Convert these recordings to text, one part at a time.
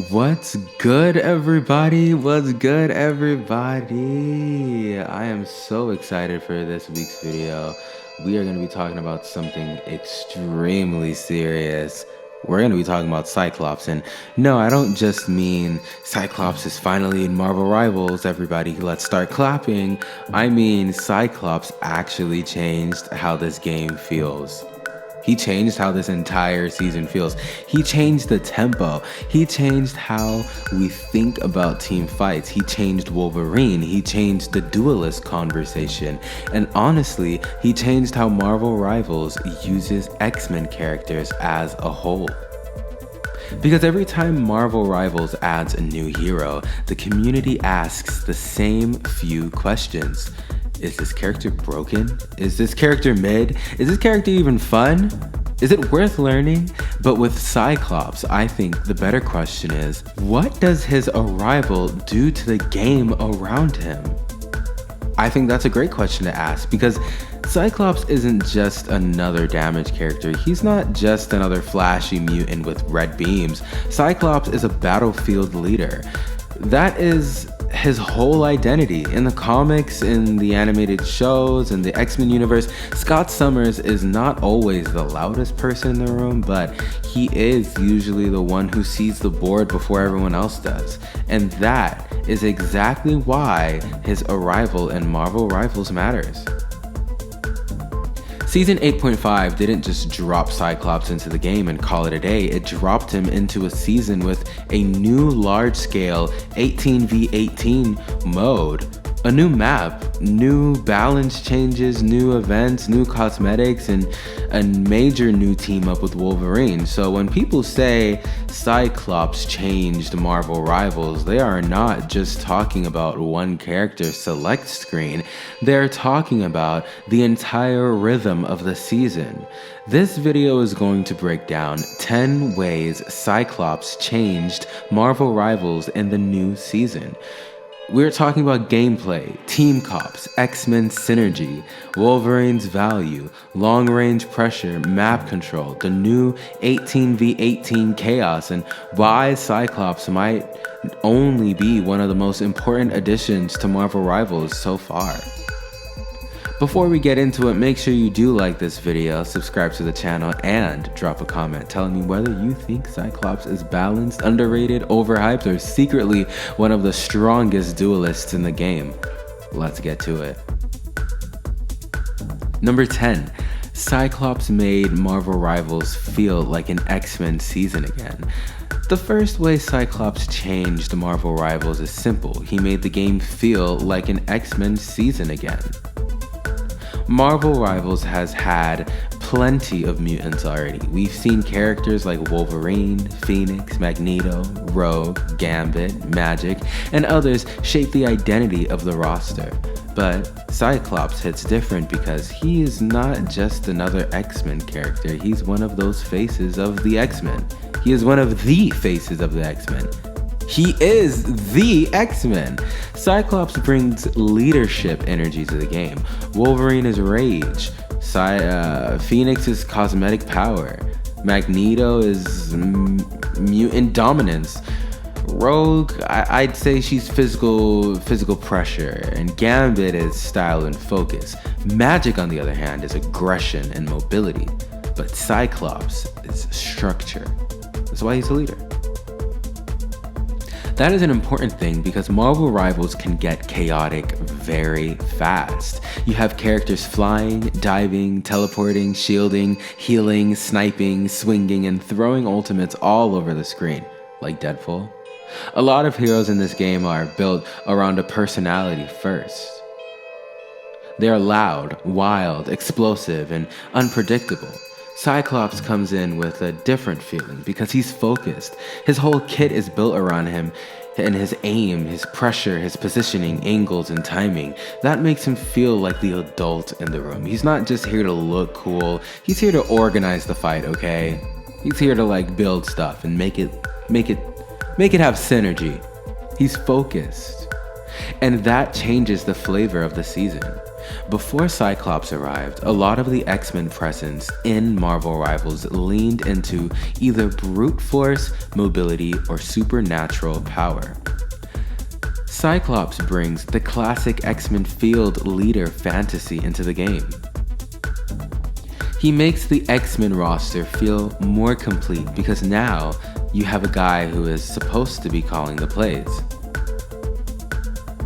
What's good, everybody? What's good, everybody? I am so excited for this week's video. We are going to be talking about something extremely serious. We're going to be talking about Cyclops. And no, I don't just mean Cyclops is finally in Marvel Rivals. Everybody, let's start clapping. I mean, Cyclops actually changed how this game feels. He changed how this entire season feels. He changed the tempo. He changed how we think about team fights. He changed Wolverine. He changed the Duelist conversation. And honestly, he changed how Marvel Rivals uses X-Men characters as a whole. Because every time Marvel Rivals adds a new hero, the community asks the same few questions. Is this character broken? Is this character mid? Is this character even fun? Is it worth learning? But with Cyclops, I think the better question is, what does his arrival do to the game around him? I think that's a great question to ask because Cyclops isn't just another damage character. He's not just another flashy mutant with red beams. Cyclops is a battlefield leader. That is his whole identity. In the comics, in the animated shows, in the X-Men universe, Scott Summers is not always the loudest person in the room, but he is usually the one who sees the board before everyone else does. And that is exactly why his arrival in Marvel Rivals matters. Season 8.5 didn't just drop Cyclops into the game and call it a day, it dropped him into a season with a new large-scale 18v18 mode, a new map, new balance changes, new events, new cosmetics, and a major new team up with Wolverine. So when people say Cyclops changed Marvel Rivals, they are not just talking about one character's select screen, they're talking about the entire rhythm of the season. This video is going to break down 10 ways Cyclops changed Marvel Rivals in the new season. We're talking about gameplay, team cops, X-Men synergy, Wolverine's value, long-range pressure, map control, the new 18v18 chaos, and why Cyclops might only be one of the most important additions to Marvel Rivals so far. Before we get into it, make sure you do like this video, subscribe to the channel, and drop a comment telling me whether you think Cyclops is balanced, underrated, overhyped, or secretly one of the strongest duelists in the game. Let's get to it. Number 10. Cyclops made Marvel Rivals feel like an X-Men season again. The first way Cyclops changed Marvel Rivals is simple. He made the game feel like an X-Men season again. Marvel Rivals has had plenty of mutants already. We've seen characters like Wolverine, Phoenix, Magneto, Rogue, Gambit, Magic, and others shape the identity of the roster. But Cyclops hits different because he is not just another X-Men character, he's one of those faces of the X-Men. He is one of the faces of the X-Men. He is the X-Men. Cyclops brings leadership energy to the game. Wolverine is rage. Phoenix is cosmetic power. Magneto is mutant dominance. Rogue, I'd say she's physical pressure. And Gambit is style and focus. Magic, on the other hand, is aggression and mobility. But Cyclops is structure. That's why he's a leader. That is an important thing because Marvel Rivals can get chaotic very fast. You have characters flying, diving, teleporting, shielding, healing, sniping, swinging, and throwing ultimates all over the screen, like Deadpool. A lot of heroes in this game are built around a personality first. They are loud, wild, explosive, and unpredictable. Cyclops comes in with a different feeling because he's focused. His whole kit is built around him and his aim, his pressure, his positioning, angles, and timing. That makes him feel like the adult in the room. He's not just here to look cool. He's here to organize the fight, okay? He's here to like build stuff and make it have synergy. He's focused. And that changes the flavor of the season. Before Cyclops arrived, a lot of the X-Men presence in Marvel Rivals leaned into either brute force, mobility, or supernatural power. Cyclops brings the classic X-Men field leader fantasy into the game. He makes the X-Men roster feel more complete because now you have a guy who is supposed to be calling the plays.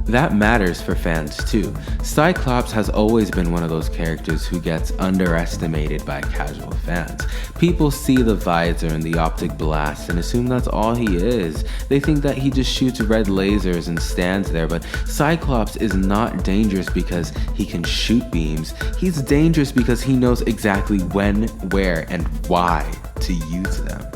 That matters for fans too. Cyclops has always been one of those characters who gets underestimated by casual fans. People see the visor and the optic blast and assume that's all he is. They think that he just shoots red lasers and stands there, but Cyclops is not dangerous because he can shoot beams. He's dangerous because he knows exactly when, where, and why to use them.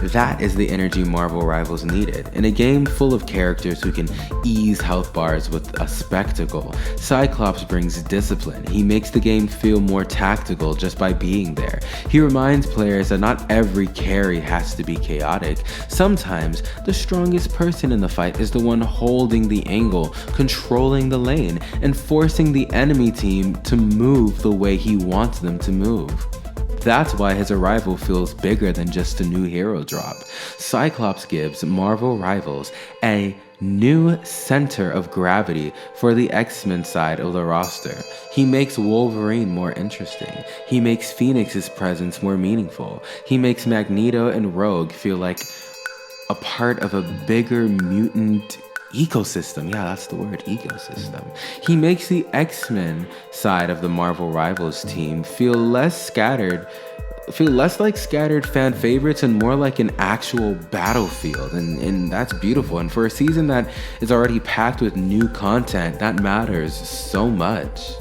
That is the energy Marvel Rivals needed. In a game full of characters who can ease health bars with a spectacle, Cyclops brings discipline. He makes the game feel more tactical just by being there. He reminds players that not every carry has to be chaotic. Sometimes, the strongest person in the fight is the one holding the angle, controlling the lane, and forcing the enemy team to move the way he wants them to move. That's why his arrival feels bigger than just a new hero drop. Cyclops gives Marvel Rivals a new center of gravity for the X-Men side of the roster. He makes Wolverine more interesting. He makes Phoenix's presence more meaningful. He makes Magneto and Rogue feel like a part of a bigger mutant ecosystem. Yeah, that's the word, ecosystem. He makes the X-Men side of the Marvel Rivals team feel less like scattered fan favorites and more like an actual battlefield, and that's beautiful. And for a season that is already packed with new content, that matters so much.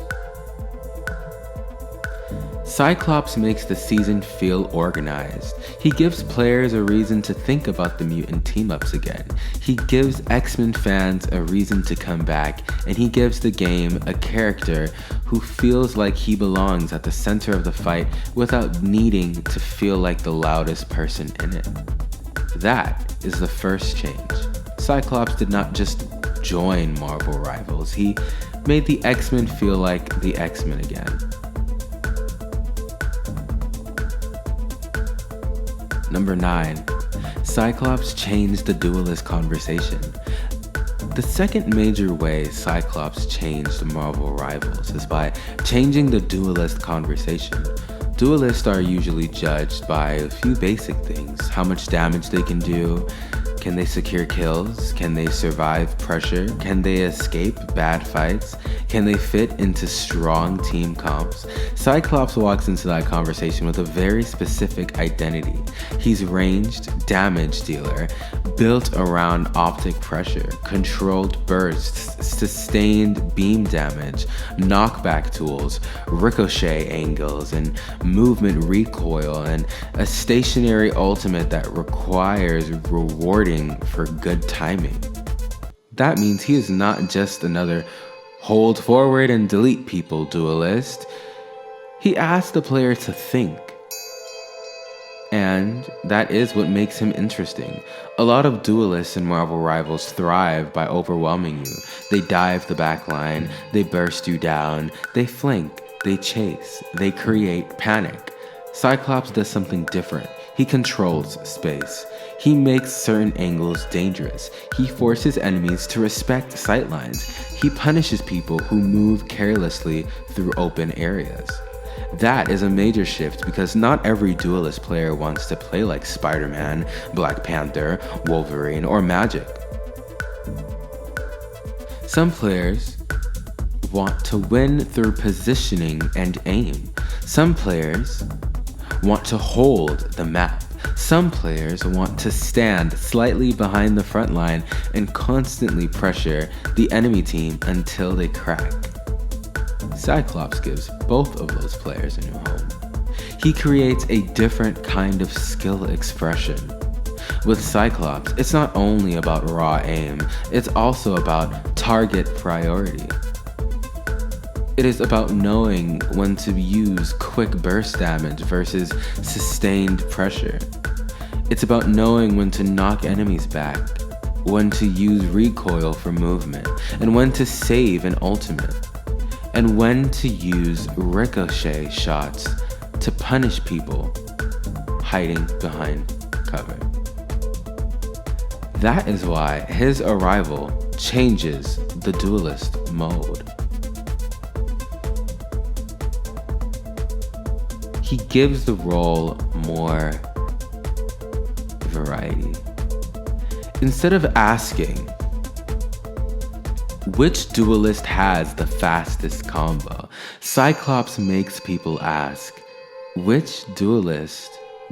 Cyclops makes the season feel organized. He gives players a reason to think about the mutant team-ups again. He gives X-Men fans a reason to come back, and he gives the game a character who feels like he belongs at the center of the fight without needing to feel like the loudest person in it. That is the first change. Cyclops did not just join Marvel Rivals, he made the X-Men feel like the X-Men again. Number 9. Cyclops changed the Duelist conversation. The second major way Cyclops changed Marvel Rivals is by changing the Duelist conversation. Duelists are usually judged by a few basic things: how much damage they can do, can they secure kills, can they survive pressure, can they escape bad fights, can they fit into strong team comps. Cyclops walks into that conversation with a very specific identity. He's ranged damage dealer, built around optic pressure, controlled bursts, sustained beam damage, knockback tools, ricochet angles, and movement recoil, and a stationary ultimate that requires rewarding for good timing. That means he is not just another hold forward and delete people duelist. He asks the player to think. And that is what makes him interesting. A lot of duelists in Marvel Rivals thrive by overwhelming you. They dive the backline, they burst you down, they flank, they chase, they create panic. Cyclops does something different. He controls space. He makes certain angles dangerous. He forces enemies to respect sightlines. He punishes people who move carelessly through open areas. That is a major shift because not every Duelist player wants to play like Spider-Man, Black Panther, Wolverine, or Magic. Some players want to win through positioning and aim. Some players want to hold the map. Some players want to stand slightly behind the front line and constantly pressure the enemy team until they crack. Cyclops gives both of those players a new home. He creates a different kind of skill expression. With Cyclops, it's not only about raw aim, it's also about target priority. It is about knowing when to use quick burst damage versus sustained pressure. It's about knowing when to knock enemies back, when to use recoil for movement, and when to save an ultimate. and when to use ricochet shots to punish people hiding behind cover. That is why his arrival changes the Duelist mode. He gives the role more variety. Instead of asking, which Duelist has the fastest combo, Cyclops makes people ask, which Duelist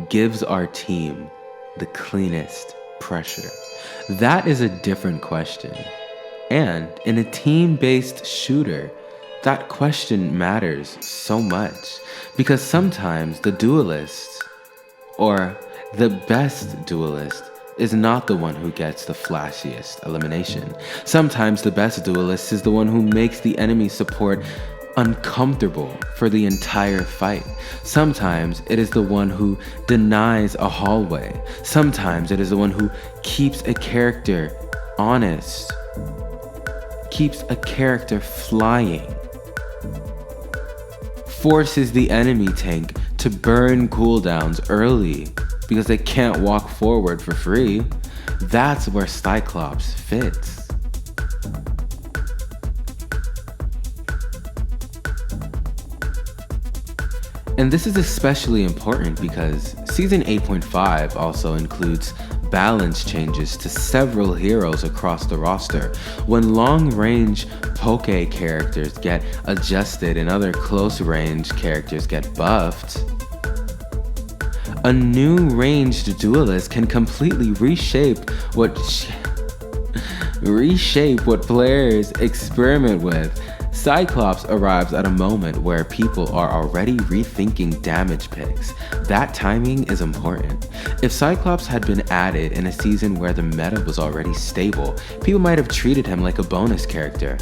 gives our team the cleanest pressure? That is a different question. And in a team-based shooter, that question matters so much because sometimes the Duelist, or the best Duelist, is not the one who gets the flashiest elimination. Sometimes the best Duelist is the one who makes the enemy support uncomfortable for the entire fight. Sometimes it is the one who denies a hallway. Sometimes it is the one who keeps a character honest, keeps a character flying, forces the enemy tank to burn cooldowns early because they can't walk forward for free. That's where Cyclops fits. And this is especially important because Season 8.5 also includes balance changes to several heroes across the roster. When long-range poke characters get adjusted and other close-range characters get buffed, a new ranged Duelist can completely reshape what players experiment with. Cyclops arrives at a moment where people are already rethinking damage picks. That timing is important. If Cyclops had been added in a season where the meta was already stable, people might have treated him like a bonus character.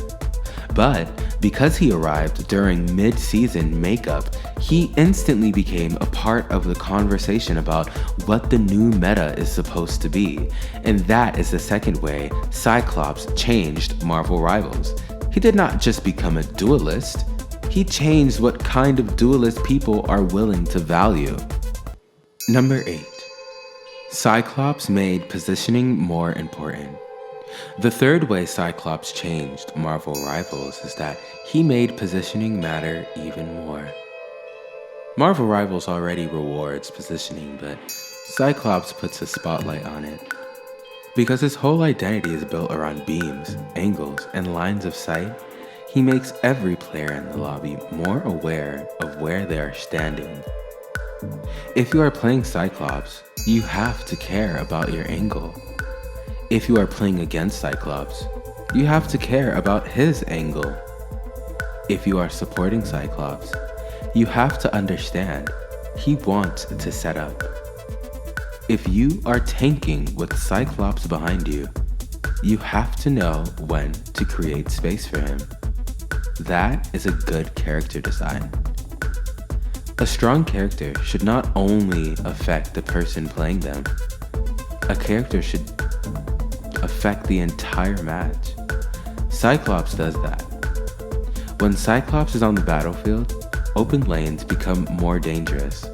But because he arrived during mid-season makeup, he instantly became a part of the conversation about what the new meta is supposed to be. And that is the second way Cyclops changed Marvel Rivals. He did not just become a Duelist, he changed what kind of Duelist people are willing to value. Number 8. Cyclops made positioning more important. The third way Cyclops changed Marvel Rivals is that he made positioning matter even more. Marvel Rivals already rewards positioning, but Cyclops puts a spotlight on it. Because his whole identity is built around beams, angles, and lines of sight, he makes every player in the lobby more aware of where they are standing. If you are playing Cyclops, you have to care about your angle. If you are playing against Cyclops, you have to care about his angle. If you are supporting Cyclops, you have to understand he wants to set up. If you are tanking with Cyclops behind you, you have to know when to create space for him. That is a good character design. A strong character should not only affect the person playing them, a character should affect the entire match. Cyclops does that. When Cyclops is on the battlefield, open lanes become more dangerous.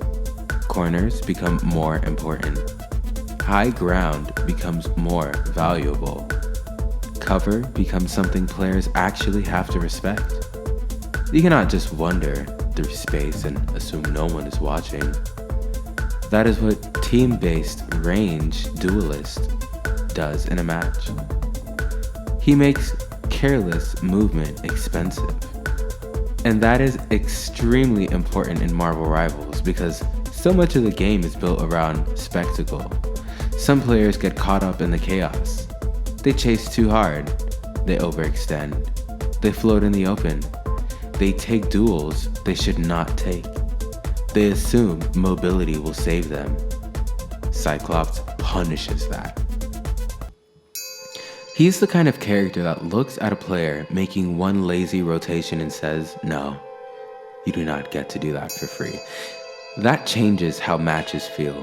Corners become more important. High ground becomes more valuable. Cover becomes something players actually have to respect. You cannot just wander through space and assume no one is watching. That is what team-based range Duelist does in a match. He makes careless movement expensive. And that is extremely important in Marvel Rivals because so much of the game is built around spectacle. Some players get caught up in the chaos. They chase too hard. They overextend. They float in the open. They take duels they should not take. They assume mobility will save them. Cyclops punishes that. He's the kind of character that looks at a player making one lazy rotation and says, "No, you do not get to do that for free." That changes how matches feel.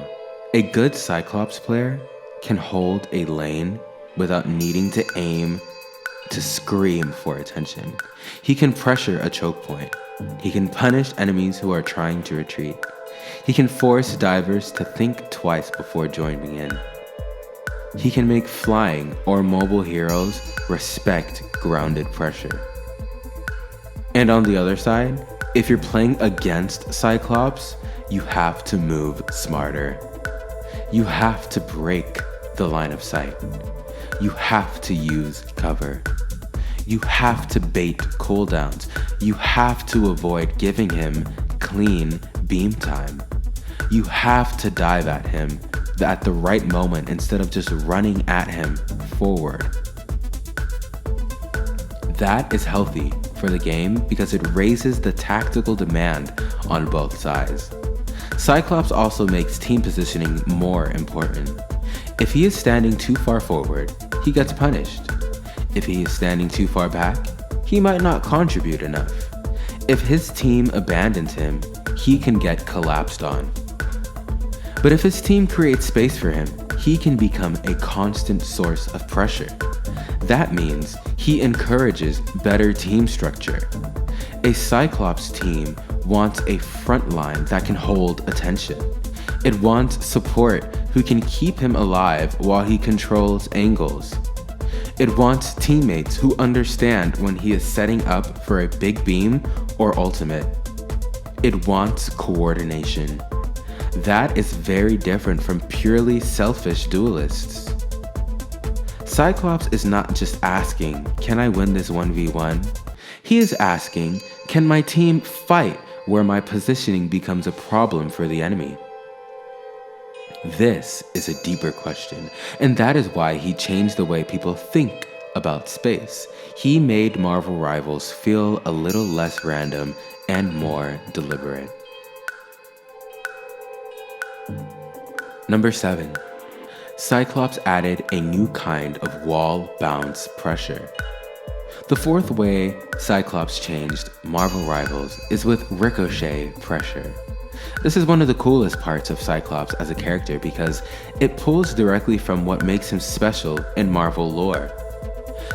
A good Cyclops player can hold a lane without needing to aim to scream for attention. He can pressure a choke point. He can punish enemies who are trying to retreat. He can force divers to think twice before joining in. He can make flying or mobile heroes respect grounded pressure. And on the other side, if you're playing against Cyclops, you have to move smarter. You have to break the line of sight. You have to use cover. You have to bait cooldowns. You have to avoid giving him clean beam time. You have to dive at him at the right moment instead of just running at him forward. That is healthy for the game because it raises the tactical demand on both sides. Cyclops also makes team positioning more important. If he is standing too far forward, he gets punished. If he is standing too far back, he might not contribute enough. If his team abandons him, he can get collapsed on. But if his team creates space for him, he can become a constant source of pressure. That means he encourages better team structure. A Cyclops team wants a front line that can hold attention. It wants support who can keep him alive while he controls angles. It wants teammates who understand when he is setting up for a big beam or ultimate. It wants coordination. That is very different from purely selfish duelists. Cyclops is not just asking, can I win this 1v1? He is asking, can my team fight where my positioning becomes a problem for the enemy? This is a deeper question, and that is why he changed the way people think about space. He made Marvel Rivals feel a little less random and more deliberate. Number 7. Cyclops added a new kind of wall bounce pressure. The fourth way Cyclops changed Marvel Rivals is with ricochet pressure. This is one of the coolest parts of Cyclops as a character because it pulls directly from what makes him special in Marvel lore.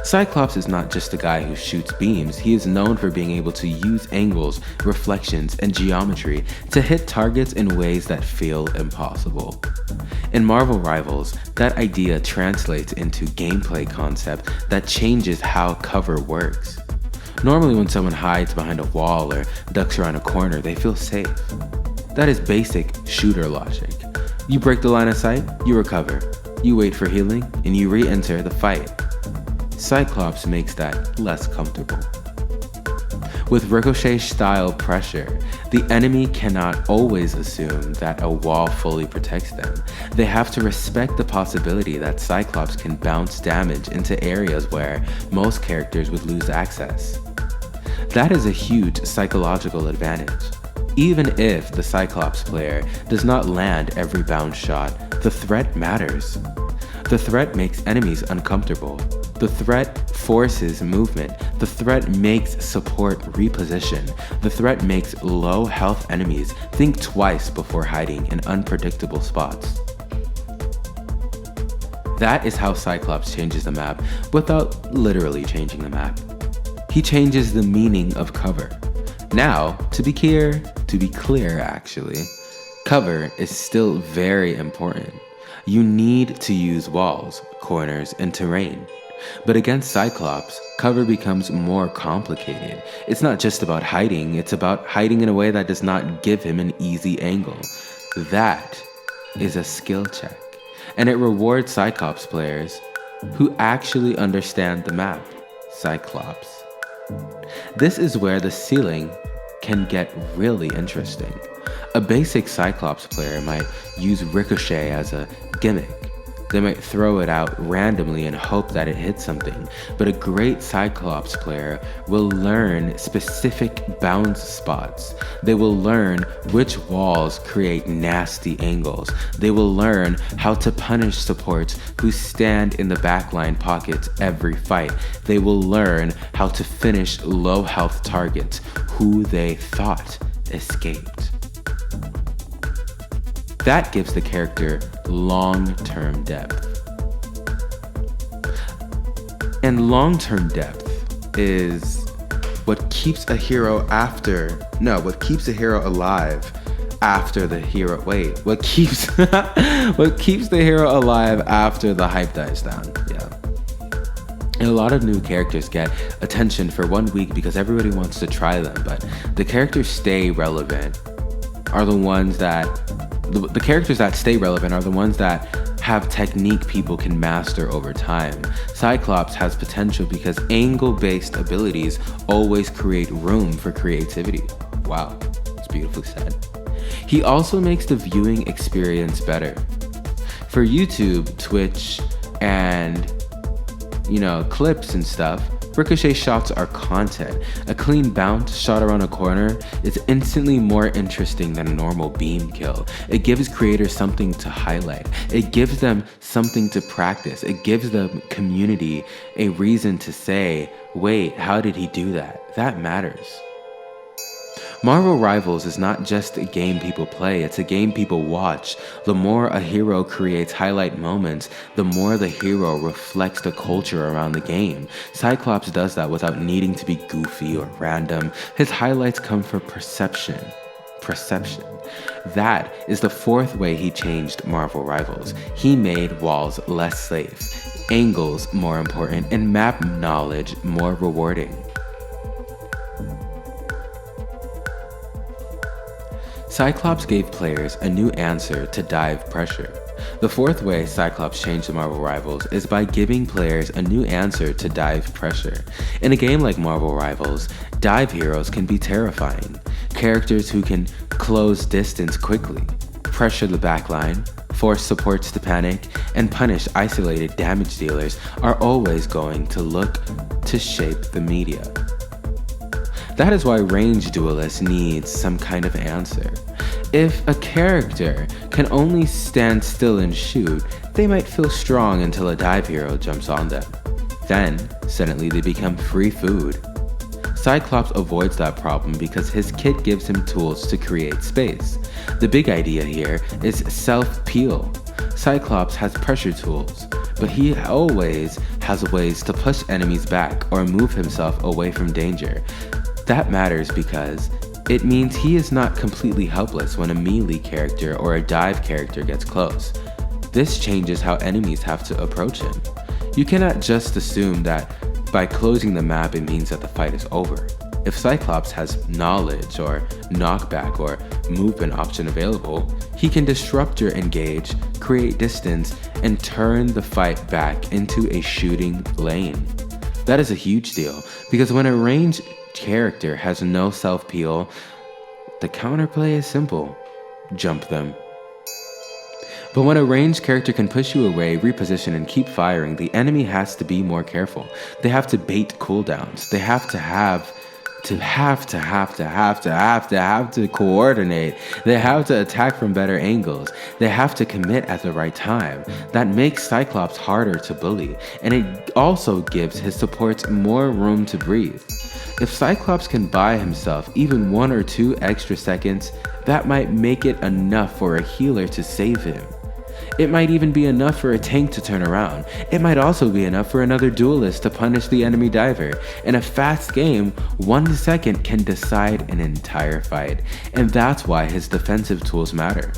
Cyclops is not just a guy who shoots beams, he is known for being able to use angles, reflections, and geometry to hit targets in ways that feel impossible. In Marvel Rivals, that idea translates into gameplay concept that changes how cover works. Normally when someone hides behind a wall or ducks around a corner, they feel safe. That is basic shooter logic. You break the line of sight, you recover. You wait for healing, and you re-enter the fight. Cyclops makes that less comfortable. With ricochet-style pressure, the enemy cannot always assume that a wall fully protects them. They have to respect the possibility that Cyclops can bounce damage into areas where most characters would lose access. That is a huge psychological advantage. Even if the Cyclops player does not land every bounce shot, the threat matters. The threat makes enemies uncomfortable. The threat forces movement. The threat makes support reposition. The threat makes low health enemies think twice before hiding in unpredictable spots. That is how Cyclops changes the map without literally changing the map. He changes the meaning of cover. Now, to be clear actually, cover is still very important. You need to use walls, corners, and terrain. But against Cyclops, cover becomes more complicated. It's not just about hiding, it's about hiding in a way that does not give him an easy angle. That is a skill check, and it rewards Cyclops players who actually understand the map, Cyclops. This is where the ceiling can get really interesting. A basic Cyclops player might use ricochet as a gimmick. They might throw it out randomly and hope that it hits something, but a great Cyclops player will learn specific bounce spots. They will learn which walls create nasty angles. They will learn how to punish supports who stand in the backline pockets every fight. They will learn how to finish low health targets who they thought escaped. That gives the character long-term depth. And long-term depth is what keeps a hero alive after the hero what keeps what keeps the hero alive after the hype dies down. Yeah. And a lot of new characters get attention for 1 week because everybody wants to try them, but the characters stay relevant are the ones that the characters that stay relevant are the ones that have technique people can master over time. Cyclops has potential because angle-based abilities always create room for creativity. Wow, it's beautifully said. He also makes the viewing experience better. For YouTube, Twitch, and clips and stuff, ricochet shots are content. A clean bounce shot around a corner is instantly more interesting than a normal beam kill. It gives creators something to highlight. It gives them something to practice. It gives the community a reason to say, wait, how did he do that? That matters. Marvel Rivals is not just a game people play, it's a game people watch. The more a hero creates highlight moments, the more the hero reflects the culture around the game. Cyclops does that without needing to be goofy or random. His highlights come from perception. That is the fourth way he changed Marvel Rivals. He made walls less safe, angles more important, and map knowledge more rewarding. Cyclops gave players a new answer to dive pressure. The fourth way Cyclops changed the Marvel Rivals is by giving players a new answer to dive pressure. In a game like Marvel Rivals, dive heroes can be terrifying. Characters who can close distance quickly, pressure the backline, force supports to panic, and punish isolated damage dealers are always going to look to shape the media. That is why ranged duelists needs some kind of answer. If a character can only stand still and shoot, they might feel strong until a dive hero jumps on them. Then, suddenly they become free food. Cyclops avoids that problem because his kit gives him tools to create space. The big idea here is self-peel. Cyclops has pressure tools, but he always has ways to push enemies back or move himself away from danger. That matters because it means he is not completely helpless when a melee character or a dive character gets close. This changes how enemies have to approach him. You cannot just assume that by closing the map it means that the fight is over. If Cyclops has knowledge or knockback or movement option available, he can disrupt your engage, create distance, and turn the fight back into a shooting lane. That is a huge deal because when a ranged character has no self-peel, the counterplay is simple. Jump them. But when a ranged character can push you away, reposition, and keep firing, the enemy has to be more careful. They have to bait cooldowns. They have to coordinate. They have to attack from better angles. They have to commit at the right time. That makes Cyclops harder to bully, and it also gives his supports more room to breathe. If Cyclops can buy himself even 1 or 2 extra seconds, that might make it enough for a healer to save him. It might even be enough for a tank to turn around. It might also be enough for another duelist to punish the enemy diver. In a fast game, 1 second can decide an entire fight, and that's why his defensive tools matter.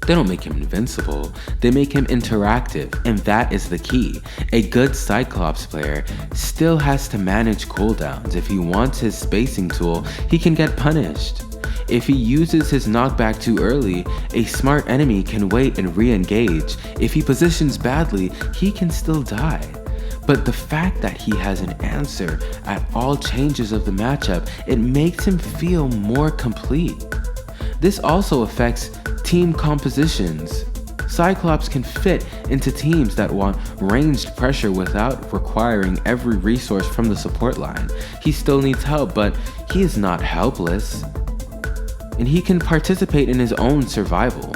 They don't make him invincible, they make him interactive, and that is the key. A good Cyclops player still has to manage cooldowns. If he wants his spacing tool, he can get punished. If he uses his knockback too early, a smart enemy can wait and re-engage. If he positions badly, he can still die. But the fact that he has an answer at all changes of the matchup, it makes him feel more complete. This also affects team compositions. Cyclops can fit into teams that want ranged pressure without requiring every resource from the support line. He still needs help, but he is not helpless. And he can participate in his own survival.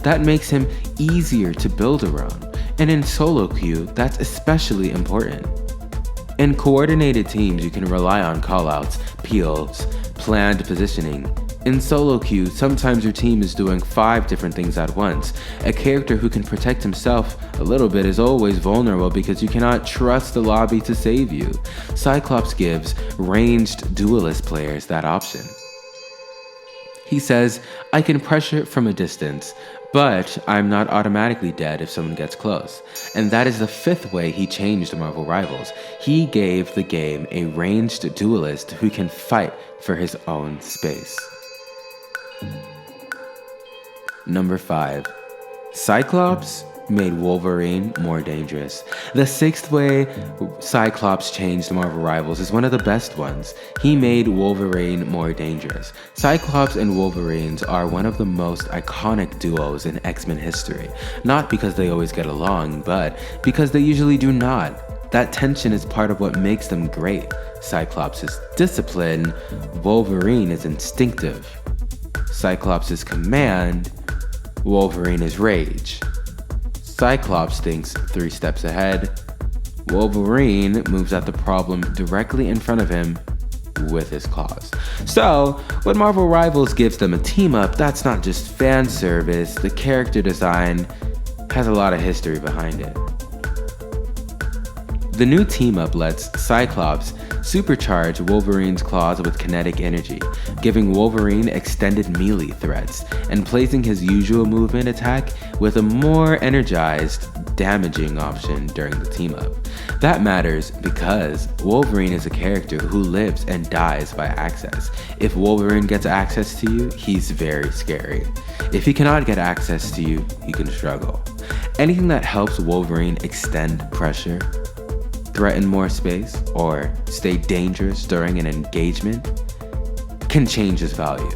That makes him easier to build around. And in solo queue, that's especially important. In coordinated teams, you can rely on callouts, peels, planned positioning, In solo queue, sometimes your team is doing 5 different things at once. A character who can protect himself a little bit is always vulnerable because you cannot trust the lobby to save you. Cyclops gives ranged duelist players that option. He says, I can pressure from a distance, but I'm not automatically dead if someone gets close. And that is the 5th way he changed Marvel Rivals. He gave the game a ranged duelist who can fight for his own space. Number 5. Cyclops made Wolverine more dangerous. The 6th way Cyclops changed Marvel Rivals is one of the best ones. He made Wolverine more dangerous. Cyclops and Wolverines are one of the most iconic duos in X-Men history. Not because they always get along, but because they usually do not. That tension is part of what makes them great. Cyclops is disciplined, Wolverine is instinctive. Cyclops is command, Wolverine is rage. Cyclops thinks 3 steps ahead. Wolverine moves at the problem directly in front of him with his claws. So, when Marvel Rivals gives them a team-up, that's not just fan service. The character design has a lot of history behind it. The new team-up lets Cyclops supercharge Wolverine's claws with kinetic energy, giving Wolverine extended melee threats, and placing his usual movement attack with a more energized, damaging option during the team-up. That matters because Wolverine is a character who lives and dies by access. If Wolverine gets access to you, he's very scary. If he cannot get access to you, he can struggle. Anything that helps Wolverine extend pressure, threaten more space, or stay dangerous during an engagement can change his value.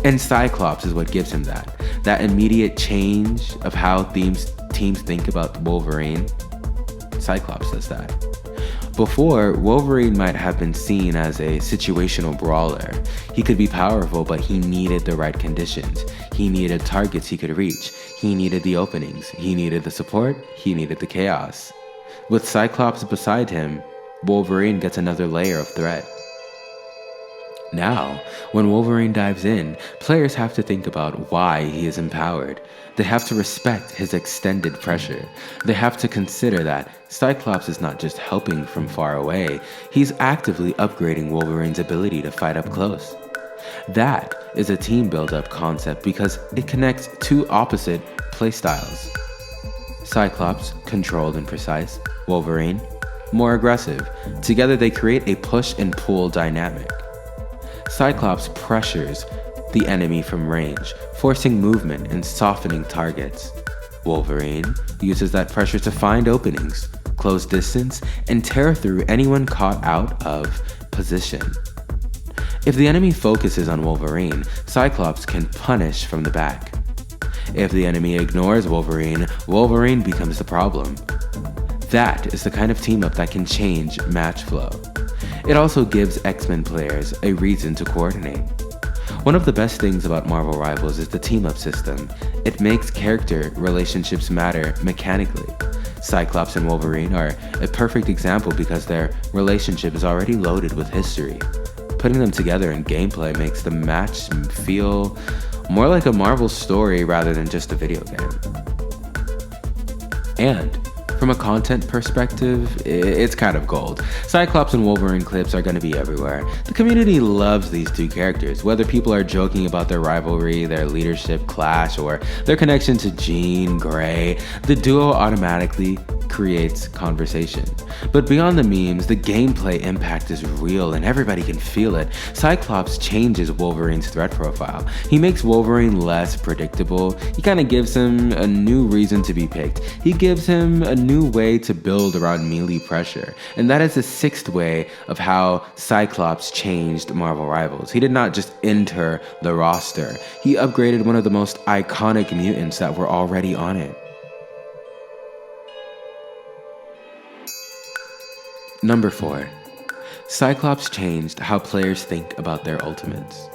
And Cyclops is what gives him that immediate change of how teams think about Wolverine. Cyclops does that. Before, Wolverine might have been seen as a situational brawler. He could be powerful, but he needed the right conditions. He needed targets he could reach. He needed the openings. He needed the support. He needed the chaos. With Cyclops beside him, Wolverine gets another layer of threat. Now, when Wolverine dives in, players have to think about why he is empowered. They have to respect his extended pressure. They have to consider that Cyclops is not just helping from far away, he's actively upgrading Wolverine's ability to fight up close. That is a team build-up concept because it connects 2 opposite playstyles. Cyclops, controlled and precise. Wolverine, more aggressive. Together they create a push and pull dynamic. Cyclops pressures the enemy from range, forcing movement and softening targets. Wolverine uses that pressure to find openings, close distance, and tear through anyone caught out of position. If the enemy focuses on Wolverine, Cyclops can punish from the back. If the enemy ignores Wolverine, Wolverine becomes the problem. That is the kind of team-up that can change match flow. It also gives X-Men players a reason to coordinate. One of the best things about Marvel Rivals is the team-up system. It makes character relationships matter mechanically. Cyclops and Wolverine are a perfect example because their relationship is already loaded with history. Putting them together in gameplay makes the match feel more like a Marvel story rather than just a video game. And from a content perspective, it's kind of gold. Cyclops and Wolverine clips are going to be everywhere. The community loves these 2 characters, whether people are joking about their rivalry, their leadership clash, or their connection to Jean Grey. The duo automatically creates conversation. But beyond the memes, the gameplay impact is real and everybody can feel it. Cyclops changes Wolverine's threat profile. He makes Wolverine less predictable. He kind of gives him a new reason to be picked. He gives him a new way to build around melee pressure. And that is the 6th way of how Cyclops changed Marvel Rivals. He did not just enter the roster. He upgraded one of the most iconic mutants that were already on it. Number 4. Cyclops changed how players think about their ultimates.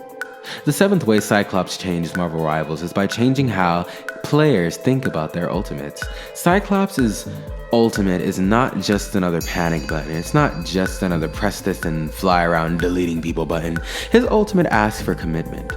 The 7th way Cyclops changed Marvel Rivals is by changing how players think about their ultimates. Cyclops' ultimate is not just another panic button. It's not just another press this and fly around deleting people button. His ultimate asks for commitment.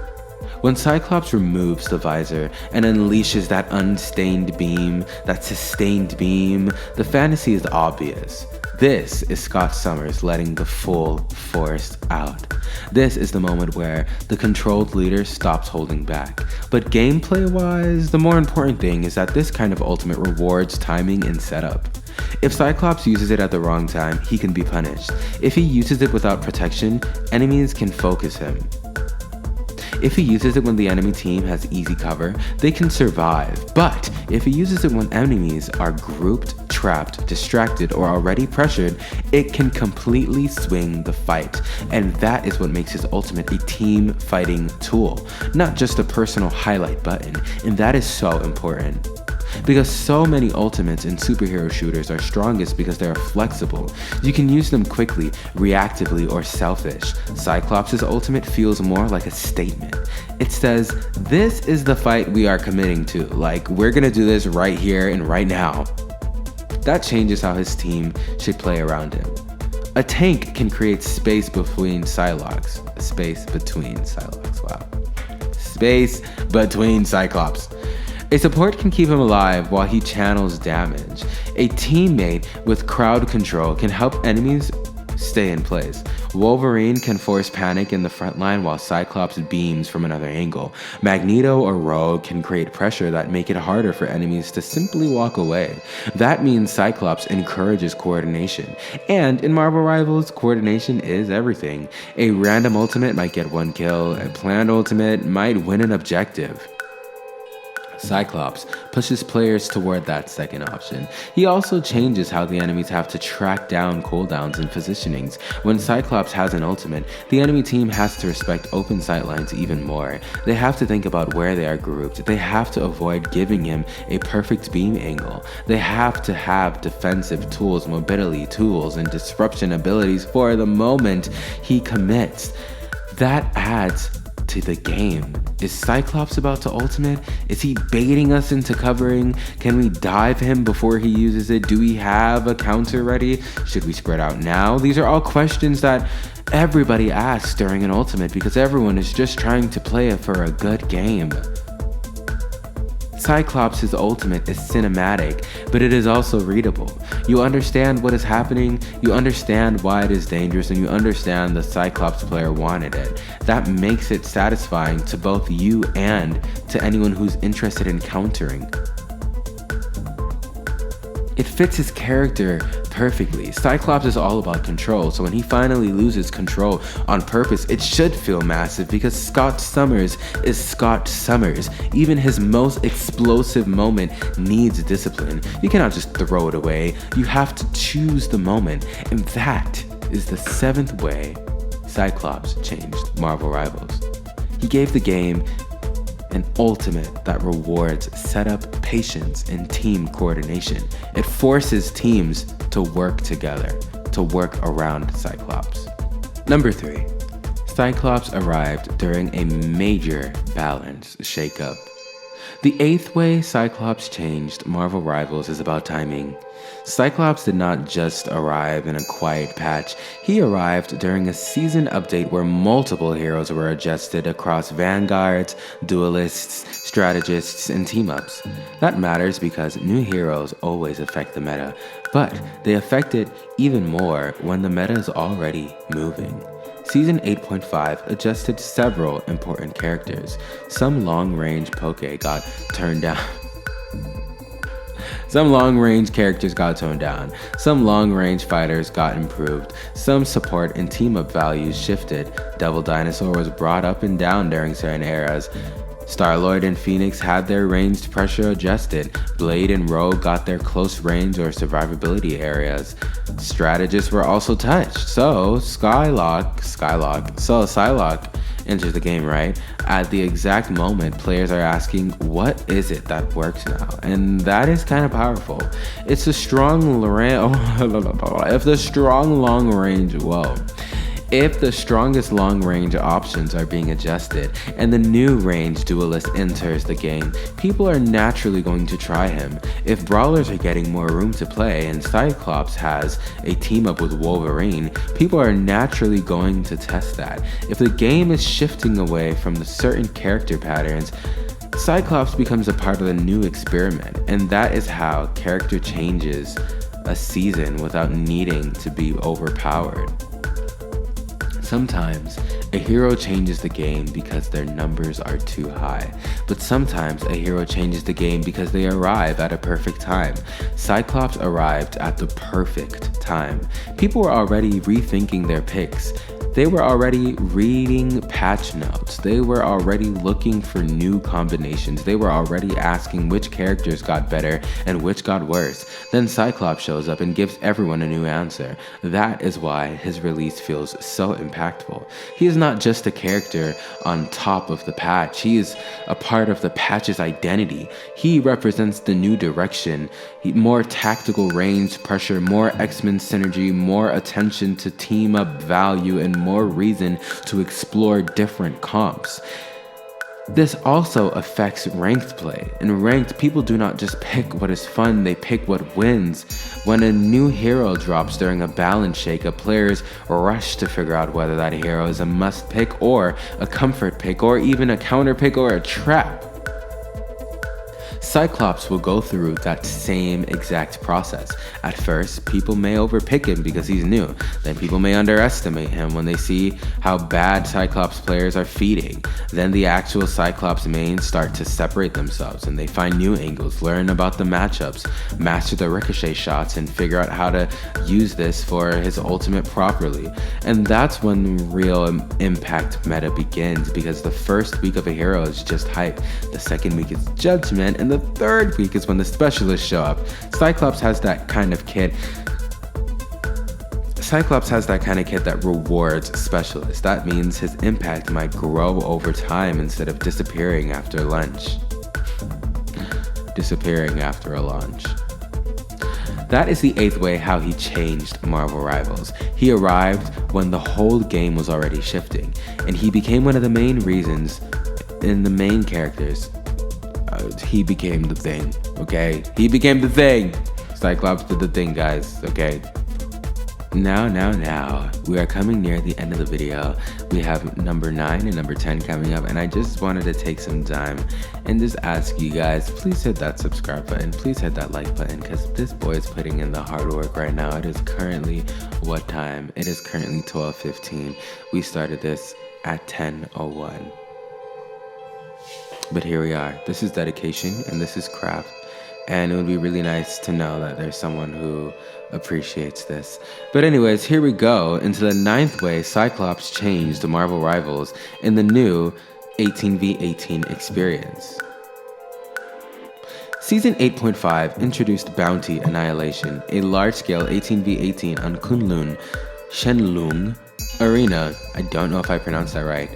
When Cyclops removes the visor and unleashes that unstained beam, that sustained beam, the fantasy is obvious. This is Scott Summers letting the full force out. This is the moment where the controlled leader stops holding back. But gameplay-wise, the more important thing is that this kind of ultimate rewards timing and setup. If Cyclops uses it at the wrong time, he can be punished. If he uses it without protection, enemies can focus him. If he uses it when the enemy team has easy cover, they can survive. But if he uses it when enemies are grouped, trapped, distracted, or already pressured, it can completely swing the fight. And that is what makes his ultimate a team fighting tool, not just a personal highlight button. And that is so important. Because so many ultimates in superhero shooters are strongest because they are flexible. You can use them quickly, reactively, or selfish. Cyclops' ultimate feels more like a statement. It says, this is the fight we are committing to. Like, we're gonna do this right here and right now. That changes how his team should play around him. A tank can create space between Cyclops. Space between Cyclops, wow. Space between Cyclops. A support can keep him alive while he channels damage. A teammate with crowd control can help enemies stay in place. Wolverine can force panic in the front line while Cyclops beams from another angle. Magneto or Rogue can create pressure that make it harder for enemies to simply walk away. That means Cyclops encourages coordination. And in Marvel Rivals, coordination is everything. A random ultimate might get one kill, a planned ultimate might win an objective. Cyclops pushes players toward that second option. He also changes how the enemies have to track down cooldowns and positionings. When Cyclops has an ultimate, the enemy team has to respect open sightlines even more. They have to think about where they are grouped. They have to avoid giving him a perfect beam angle. They have to have defensive tools, mobility tools, and disruption abilities for the moment he commits. That adds to the game. Is Cyclops about to ultimate? Is he baiting us into covering? Can we dive him before he uses it? Do we have a counter ready? Should we spread out now? These are all questions that everybody asks during an ultimate because everyone is just trying to play it for a good game. Cyclops' ultimate is cinematic, but it is also readable. You understand what is happening, you understand why it is dangerous, and you understand the Cyclops player wanted it. That makes it satisfying to both you and to anyone who's interested in countering. It fits his character perfectly. Cyclops is all about control, so when he finally loses control on purpose, it should feel massive because Scott Summers is Scott Summers. Even his most explosive moment needs discipline. You cannot just throw it away. You have to choose the moment, and that is the 7th way Cyclops changed Marvel Rivals. He gave the game an ultimate that rewards setup, patience, and team coordination. It forces teams to work together, to work around Cyclops. Number 3, Cyclops arrived during a major balance shakeup. The 8th way Cyclops changed Marvel Rivals is about timing. Cyclops did not just arrive in a quiet patch, he arrived during a season update where multiple heroes were adjusted across vanguards, duelists, strategists, and team-ups. That matters because new heroes always affect the meta, but they affect it even more when the meta is already moving. Season 8.5 adjusted several important characters. Some long-range poke got turned down. Some long-range characters got toned down. Some long-range fighters got improved. Some support and team-up values shifted. Devil Dinosaur was brought up and down during certain eras. Star-Lord and Phoenix had their ranged pressure adjusted. Blade and Rogue got their close range or survivability areas. Strategists were also touched. So Psylocke enters the game, right? At the exact moment, players are asking, what is it that works now? And that is kind of powerful. It's a strong long range, If the strongest long-range options are being adjusted and the new range Duelist enters the game, people are naturally going to try him. If brawlers are getting more room to play and Cyclops has a team up with Wolverine, people are naturally going to test that. If the game is shifting away from the certain character patterns, Cyclops becomes a part of the new experiment, and that is how character changes a season without needing to be overpowered. Sometimes a hero changes the game because their numbers are too high, but sometimes a hero changes the game because they arrive at a perfect time. Cyclops arrived at the perfect time. People were already rethinking their picks. They were already reading patch notes. They were already looking for new combinations. They were already asking which characters got better and which got worse. Then Cyclops shows up and gives everyone a new answer. That is why his release feels so impactful. He is not just a character on top of the patch. He is a part of the patch's identity. He represents the new direction. More tactical range pressure, more X-Men synergy, more attention to team up value, and more reason to explore different comps. This also affects ranked play. In ranked, people do not just pick what is fun, they pick what wins. When a new hero drops during a balance shake-up, players rush to figure out whether that hero is a must pick or a comfort pick or even a counter pick or a trap. Cyclops will go through that same exact process. At first, people may overpick him because he's new. Then people may underestimate him when they see how bad Cyclops players are feeding. Then the actual Cyclops mains start to separate themselves and they find new angles, learn about the matchups, master the ricochet shots, and figure out how to use this for his ultimate properly. And that's when the real impact meta begins, because the first week of a hero is just hype, the second week is judgment, and the third week is when the specialists show up. Cyclops has that kind of kid that rewards specialists. That means his impact might grow over time instead of disappearing after a launch. That is the 8th way how he changed Marvel Rivals. He arrived when the whole game was already shifting, and he became one of the main reasons in the main characters. He became the thing, okay? He became the thing! Cyclops did the thing, guys, okay? Now, we are coming near the end of the video. We have number 9 and number 10 coming up, and I just wanted to take some time and just ask you guys, please hit that subscribe button, please hit that like button, because this boy is putting in the hard work right now. It is currently what time? It is currently 12:15. We started this at 10:01. But here we are. This is dedication and this is craft. And it would be really nice to know that there's someone who appreciates this. But anyways, here we go into the 9th way Cyclops changed the Marvel Rivals in the new 18v18 experience. Season 8.5 introduced Bounty Annihilation, a large-scale 18v18 on Kunlun Shenlong Arena. I don't know if I pronounced that right.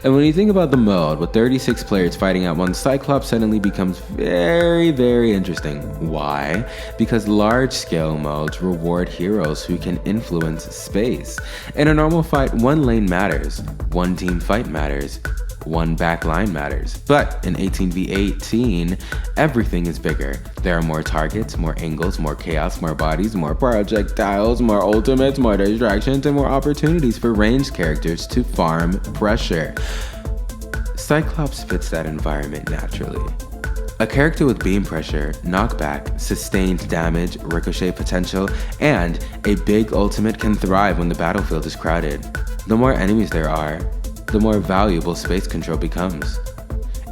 And when you think about the mode, with 36 players fighting at once, Cyclops suddenly becomes very, very interesting. Why? Because large-scale modes reward heroes who can influence space. In a normal fight, one lane matters, one team fight matters, one back line matters. But in 18v18, everything is bigger. There are more targets, more angles, more chaos, more bodies, more projectiles, more ultimates, more distractions, and more opportunities for ranged characters to farm pressure. Cyclops fits that environment naturally. A character with beam pressure, knockback, sustained damage, ricochet potential, and a big ultimate can thrive when the battlefield is crowded. The more enemies there are, the more valuable space control becomes.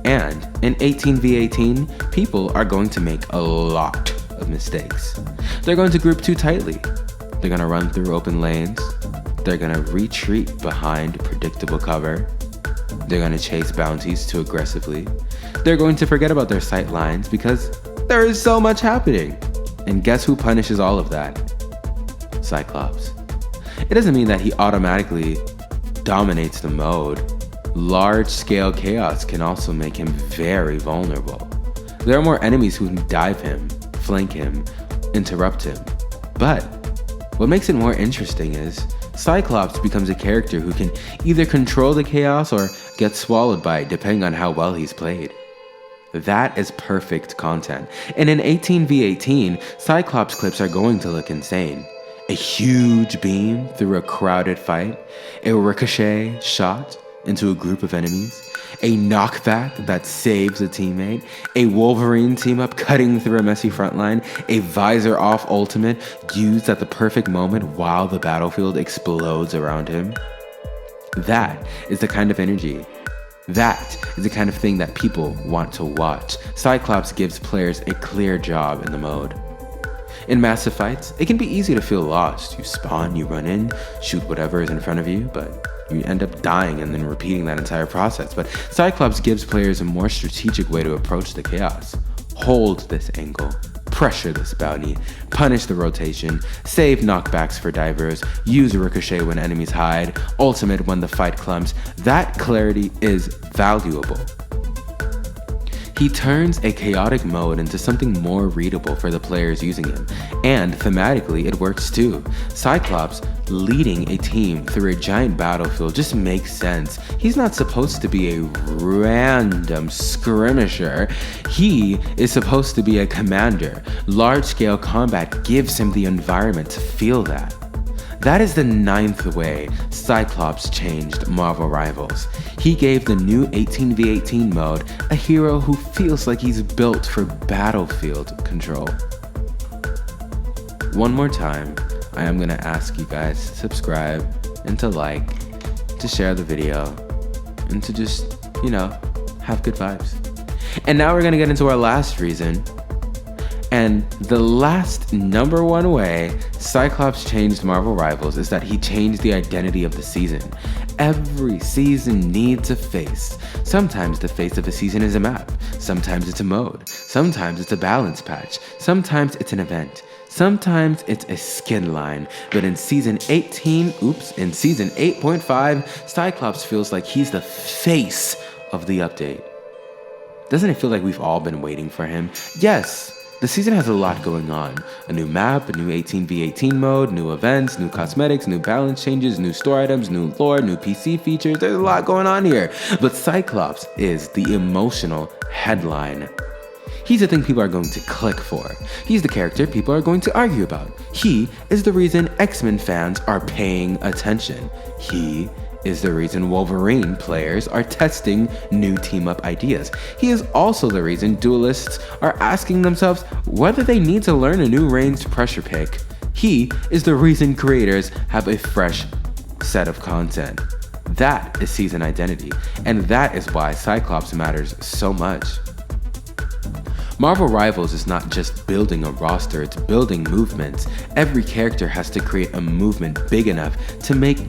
And in 18v18, people are going to make a lot of mistakes. They're going to group too tightly. They're going to run through open lanes. They're going to retreat behind predictable cover. They're going to chase bounties too aggressively. They're going to forget about their sight lines because there is so much happening. And guess who punishes all of that? Cyclops. It doesn't mean that he automatically dominates the mode. Large-scale chaos can also make him very vulnerable. There are more enemies who can dive him, flank him, interrupt him. But what makes it more interesting is Cyclops becomes a character who can either control the chaos or get swallowed by it, depending on how well he's played. That is perfect content. And in 18v18, Cyclops clips are going to look insane. A huge beam through a crowded fight, a ricochet shot into a group of enemies, a knockback that saves a teammate, a Wolverine team-up cutting through a messy frontline, a visor-off ultimate used at the perfect moment while the battlefield explodes around him. That is the kind of energy. That is the kind of thing that people want to watch. Cyclops gives players a clear job in the mode. In massive fights, it can be easy to feel lost. You spawn, you run in, shoot whatever is in front of you, but you end up dying and then repeating that entire process. But Cyclops gives players a more strategic way to approach the chaos. Hold this angle, pressure this bounty, punish the rotation, save knockbacks for divers, use ricochet when enemies hide, ultimate when the fight clumps. That clarity is valuable. He turns a chaotic mode into something more readable for the players using him, and thematically it works too. Cyclops leading a team through a giant battlefield just makes sense. He's not supposed to be a random skirmisher. He is supposed to be a commander. Large-scale combat gives him the environment to feel that. That is the 9th way Cyclops changed Marvel Rivals. He gave the new 18v18 mode a hero who feels like he's built for battlefield control. One more time, I am gonna ask you guys to subscribe and to like, to share the video, and to just, have good vibes. And now we're gonna get into our last reason. And the last number one way Cyclops changed Marvel Rivals is that he changed the identity of the season. Every season needs a face. Sometimes the face of a season is a map. Sometimes it's a mode. Sometimes it's a balance patch. Sometimes it's an event. Sometimes it's a skin line. But in season 8.5, Cyclops feels like he's the face of the update. Doesn't it feel like we've all been waiting for him? Yes. The season has a lot going on. A new map, a new 18v18 mode, new events, new cosmetics, new balance changes, new store items, new lore, new PC features. There's a lot going on here. But Cyclops is the emotional headline. He's the thing people are going to click for. He's the character people are going to argue about. He is the reason X-Men fans are paying attention. He is the reason Wolverine players are testing new team-up ideas. He is also the reason duelists are asking themselves whether they need to learn a new ranged pressure pick. He is the reason creators have a fresh set of content. That is season identity, and that is why Cyclops matters so much. Marvel Rivals is not just building a roster, it's building movements. Every character has to create a movement big enough to make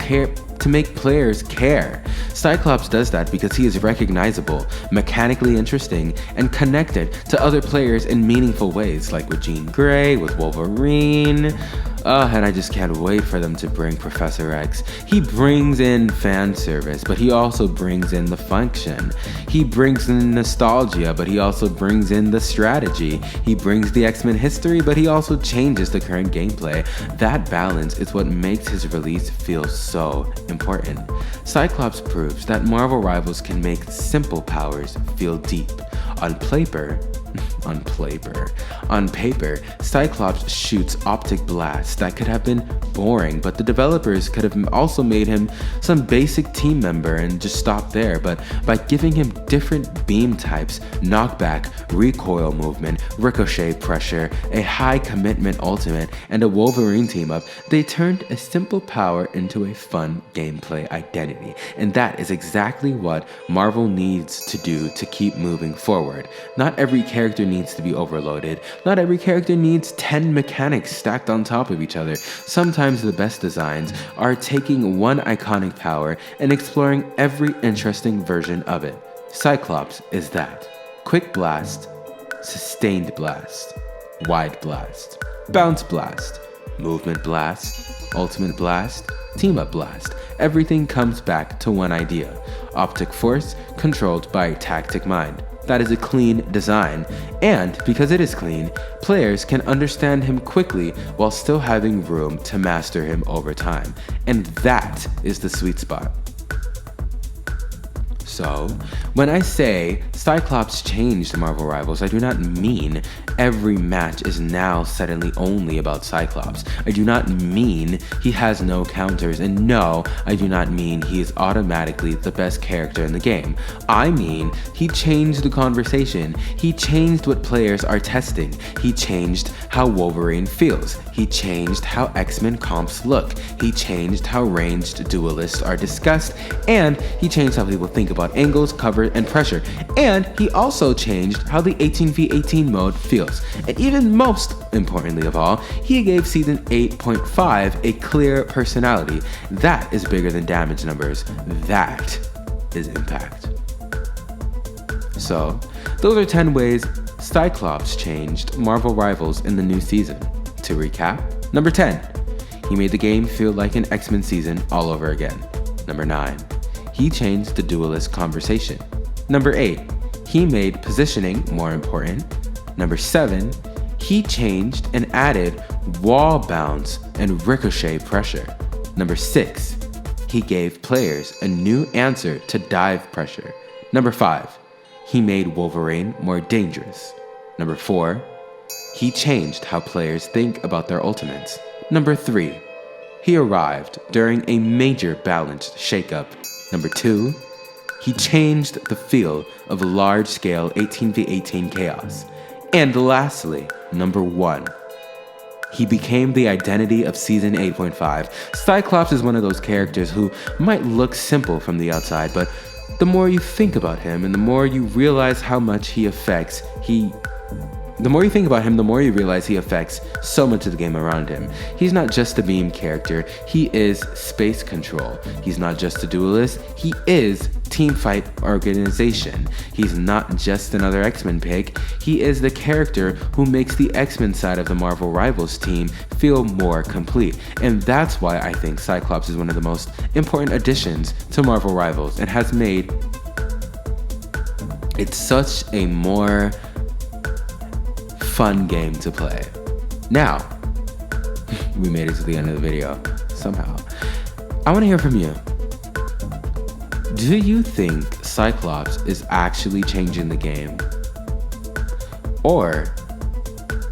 players care. Cyclops does that because he is recognizable, mechanically interesting, and connected to other players in meaningful ways, like with Jean Grey, with Wolverine. And I just can't wait for them to bring Professor X. He brings in fan service, but he also brings in the function. He brings in nostalgia, but he also brings in the strategy. He brings the X-Men history, but he also changes the current gameplay. That balance is what makes his release feel so important. Cyclops proves that Marvel Rivals can make simple powers feel deep. On paper, Cyclops shoots optic blasts that could have been boring, but the developers could have also made him some basic team member and just stopped there. But by giving him different beam types, knockback, recoil movement, ricochet pressure, a high commitment ultimate, and a Wolverine team up, they turned a simple power into a fun gameplay identity. And that is exactly what Marvel needs to do to keep moving forward. Not every character needs to be overloaded. Not every character needs 10 mechanics stacked on top of each other. Sometimes the best designs are taking one iconic power and exploring every interesting version of it. Cyclops is that. Quick blast, sustained blast, wide blast, bounce blast, movement blast, ultimate blast, team-up blast. Everything comes back to one idea. Optic force controlled by tactic mind. that is a clean design. And because it is clean, players can understand him quickly while still having room to master him over time. And that is the sweet spot. So, when I say Cyclops changed Marvel Rivals, I do not mean every match is now suddenly only about Cyclops. I do not mean he has no counters, and no, I do not mean he is automatically the best character in the game. I mean, he changed the conversation. He changed what players are testing. He changed how Wolverine feels. He changed how X-Men comps look. He changed how ranged duelists are discussed, and he changed how people think about angles, cover, and pressure. And he also changed how the 18v18 mode feels. And even most importantly of all, he gave Season 8.5 a clear personality. That is bigger than damage numbers. That is impact. So, those are 10 ways Cyclops changed Marvel Rivals in the new season. To recap, number 10, he made the game feel like an X-Men season all over again. Number 9, he changed the duelist conversation. Number 8, he made positioning more important. Number 7, he changed and added wall bounce and ricochet pressure. Number 6, he gave players a new answer to dive pressure. Number 5, he made Wolverine more dangerous. Number 4, he changed how players think about their ultimates. Number 3, he arrived during a major balanced shakeup. Number 2, he changed the feel of large-scale 18v18 chaos. And lastly, number 1, he became the identity of Season 8.5. Cyclops is one of those characters who might look simple from the outside, but the more you think about him and the more you realize how much he affects, the more you think about him, the more you realize he affects so much of the game around him. He's not just a beam character, he is space control. He's not just a duelist, he is team fight organization. He's not just another X-Men pick, he is the character who makes the X-Men side of the Marvel Rivals team feel more complete. And that's why I think Cyclops is one of the most important additions to Marvel Rivals and has made it such a more fun game to play. Now, we made it to the end of the video, somehow. I want to hear from you. Do you think Cyclops is actually changing the game? Or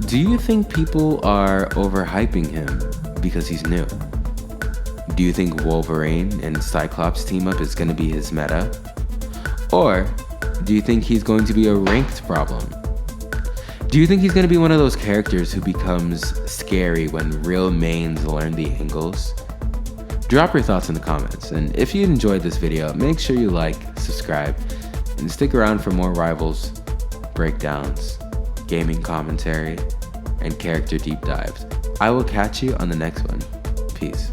do you think people are overhyping him because he's new? Do you think Wolverine and Cyclops team up is going to be his meta? Or do you think he's going to be a ranked problem? Do you think he's going to be one of those characters who becomes scary when real mains learn the angles? Drop your thoughts in the comments, and if you enjoyed this video, make sure you like, subscribe, and stick around for more Rivals, breakdowns, gaming commentary, and character deep dives. I will catch you on the next one. Peace.